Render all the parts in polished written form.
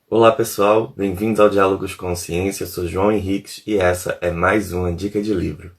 Olá pessoal, bem-vindos ao Diálogos com Ciência, eu sou João Henriques e essa é mais uma dica de livro.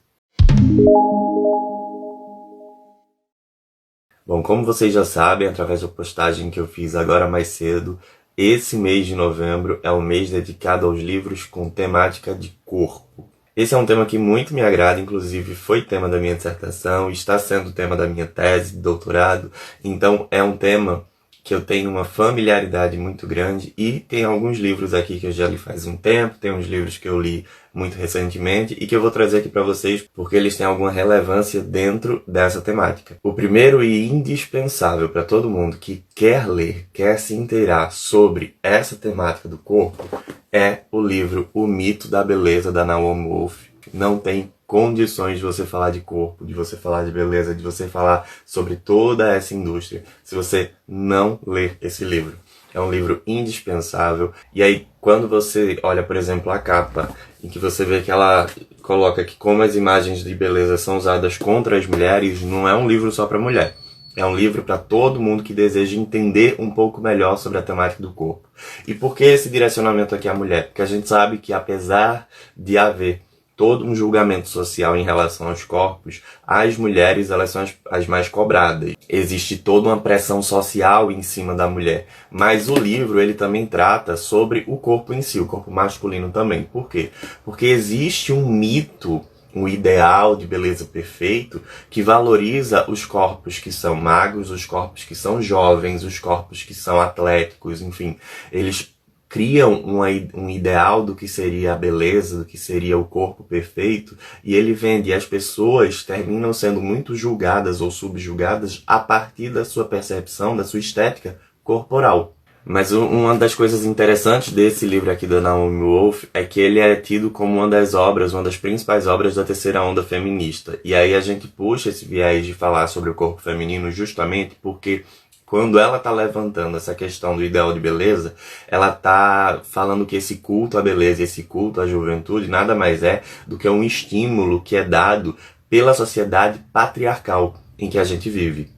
Bom, como vocês já sabem, através da postagem que eu fiz agora mais cedo, esse mês de novembro é o mês dedicado aos livros com temática de corpo. Esse é um tema que muito me agrada, inclusive foi tema da minha dissertação, está sendo tema da minha tese de doutorado, então é um tema que eu tenho uma familiaridade muito grande e tem alguns livros aqui que eu já li faz um tempo, tem uns livros que eu li muito recentemente e que eu vou trazer aqui para vocês porque eles têm alguma relevância dentro dessa temática. O primeiro e indispensável para todo mundo que quer ler, quer se inteirar sobre essa temática do corpo é o livro O Mito da Beleza, da Naomi Wolf. Não tem condições de você falar de corpo, de você falar de beleza, de você falar sobre toda essa indústria, se você não ler esse livro. É um livro indispensável. E aí, quando você olha, por exemplo, a capa, em que você vê que ela coloca que como as imagens de beleza são usadas contra as mulheres, não é um livro só para mulher. É um livro para todo mundo que deseja entender um pouco melhor sobre a temática do corpo. E por que esse direcionamento aqui à mulher? Porque a gente sabe que apesar de haver todo um julgamento social em relação aos corpos, as mulheres elas são as mais cobradas. Existe toda uma pressão social em cima da mulher. Mas o livro ele também trata sobre o corpo em si, o corpo masculino também. Por quê? Porque existe um mito, um ideal de beleza perfeito que valoriza os corpos que são magros, os corpos que são jovens, os corpos que são atléticos, enfim. Eles criam um ideal do que seria a beleza, do que seria o corpo perfeito, e ele vende, e as pessoas terminam sendo muito julgadas ou subjugadas a partir da sua percepção, da sua estética corporal. Mas uma das coisas interessantes desse livro aqui da Naomi Wolf é que ele é tido como uma das principais obras da terceira onda feminista. E aí a gente puxa esse viés de falar sobre o corpo feminino justamente porque quando ela está levantando essa questão do ideal de beleza, ela está falando que esse culto à beleza, esse culto à juventude, nada mais é do que um estímulo que é dado pela sociedade patriarcal em que a gente vive.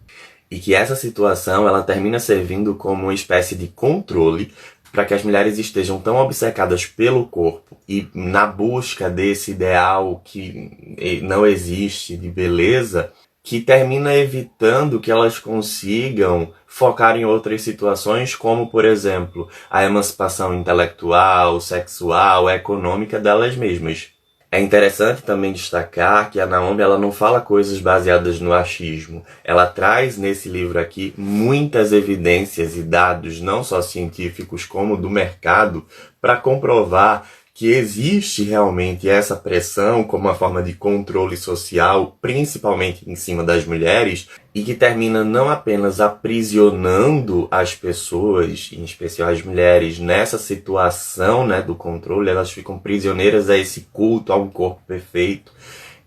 E que essa situação ela termina servindo como uma espécie de controle para que as mulheres estejam tão obcecadas pelo corpo e na busca desse ideal que não existe de beleza, que termina evitando que elas consigam focar em outras situações, como, por exemplo, a emancipação intelectual, sexual, econômica delas mesmas. É interessante também destacar que a Naomi ela não fala coisas baseadas no achismo. Ela traz nesse livro aqui muitas evidências e dados, não só científicos como do mercado, para comprovar que existe realmente essa pressão como uma forma de controle social, principalmente em cima das mulheres, e que termina não apenas aprisionando as pessoas, em especial as mulheres, nessa situação, né, do controle, elas ficam prisioneiras a esse culto a um corpo perfeito,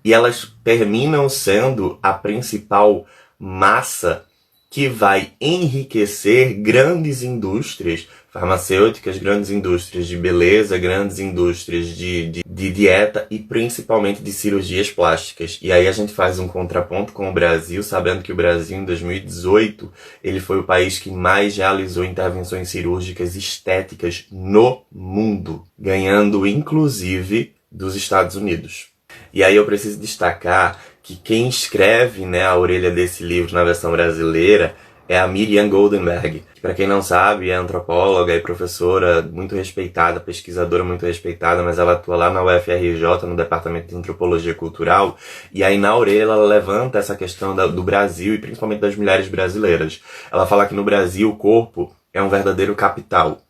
e elas terminam sendo a principal massa que vai enriquecer grandes indústrias farmacêuticas, grandes indústrias de beleza, grandes indústrias de dieta e principalmente de cirurgias plásticas. E aí a gente faz um contraponto com o Brasil, sabendo que o Brasil em 2018 ele foi o país que mais realizou intervenções cirúrgicas estéticas no mundo, ganhando inclusive dos Estados Unidos. E aí eu preciso destacar que quem escreve, né, a orelha desse livro na versão brasileira é a Miriam Goldenberg, que para quem não sabe é antropóloga e professora muito respeitada, pesquisadora muito respeitada, mas ela atua lá na UFRJ, no Departamento de Antropologia Cultural, e aí na orelha ela levanta essa questão do Brasil e principalmente das mulheres brasileiras. Ela fala que no Brasil o corpo é um verdadeiro capital.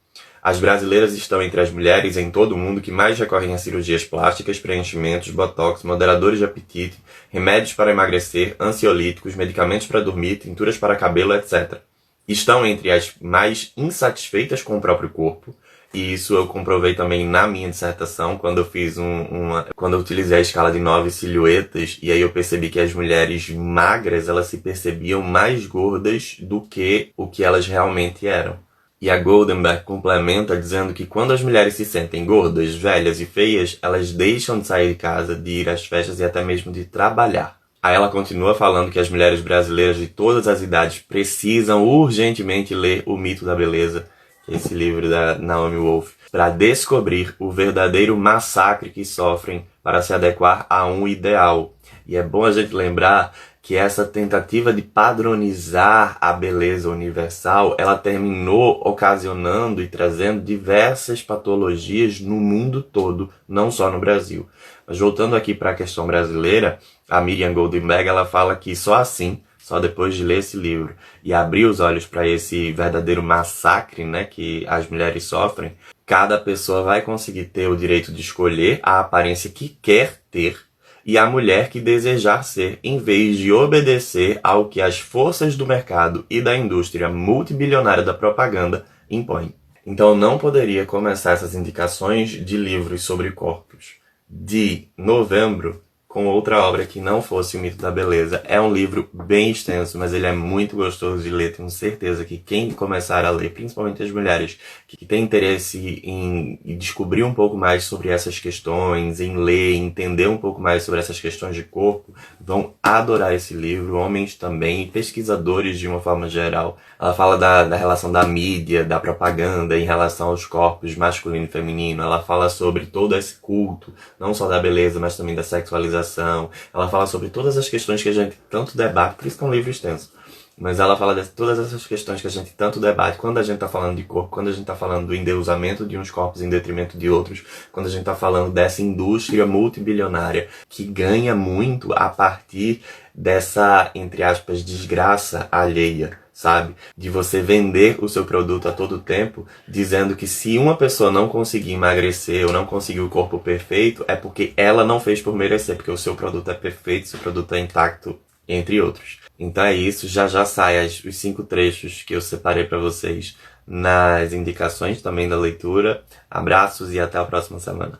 As brasileiras estão entre as mulheres em todo o mundo que mais recorrem a cirurgias plásticas, preenchimentos, botox, moderadores de apetite, remédios para emagrecer, ansiolíticos, medicamentos para dormir, tinturas para cabelo, etc. Estão entre as mais insatisfeitas com o próprio corpo, e isso eu comprovei também na minha dissertação, quando eu fiz quando eu utilizei a escala de 9 silhuetas, e aí eu percebi que as mulheres magras, elas se percebiam mais gordas do que o que elas realmente eram. E a Goldenberg complementa dizendo que quando as mulheres se sentem gordas, velhas e feias, elas deixam de sair de casa, de ir às festas e até mesmo de trabalhar. Aí ela continua falando que as mulheres brasileiras de todas as idades precisam urgentemente ler O Mito da Beleza, esse livro da Naomi Wolf, para descobrir o verdadeiro massacre que sofrem para se adequar a um ideal. E é bom a gente lembrar que essa tentativa de padronizar a beleza universal, ela terminou ocasionando e trazendo diversas patologias no mundo todo, não só no Brasil. Mas voltando aqui para a questão brasileira, a Miriam Goldenberg, ela fala que só assim, só depois de ler esse livro e abrir os olhos para esse verdadeiro massacre, né, que as mulheres sofrem, cada pessoa vai conseguir ter o direito de escolher a aparência que quer ter e a mulher que desejar ser, em vez de obedecer ao que as forças do mercado e da indústria multibilionária da propaganda impõem. Então não poderia começar essas indicações de livros sobre corpos de novembro com outra obra que não fosse O Mito da Beleza. É um livro bem extenso, mas ele é muito gostoso de ler. Tenho certeza que quem começar a ler, principalmente as mulheres, que tem interesse em descobrir um pouco mais sobre essas questões, em ler, entender um pouco mais sobre essas questões de corpo, vão adorar esse livro. Homens também, e pesquisadores de uma forma geral. Ela fala da relação da mídia, da propaganda em relação aos corpos masculino e feminino. Ela fala sobre todo esse culto, não só da beleza, mas também da sexualização. Ela fala sobre todas as questões que a gente tanto debate, por isso que é um livro extenso. Mas ela fala de todas essas questões que a gente tanto debate quando a gente está falando de corpo, quando a gente está falando do endeusamento de uns corpos em detrimento de outros, quando a gente está falando dessa indústria multibilionária que ganha muito a partir dessa, entre aspas, desgraça alheia, sabe? De você vender o seu produto a todo tempo, dizendo que se uma pessoa não conseguir emagrecer ou não conseguir o corpo perfeito, é porque ela não fez por merecer, porque o seu produto é perfeito, seu produto é intacto, entre outros. Então é isso, já sai os 5 trechos que eu separei para vocês nas indicações também da leitura. Abraços e até a próxima semana.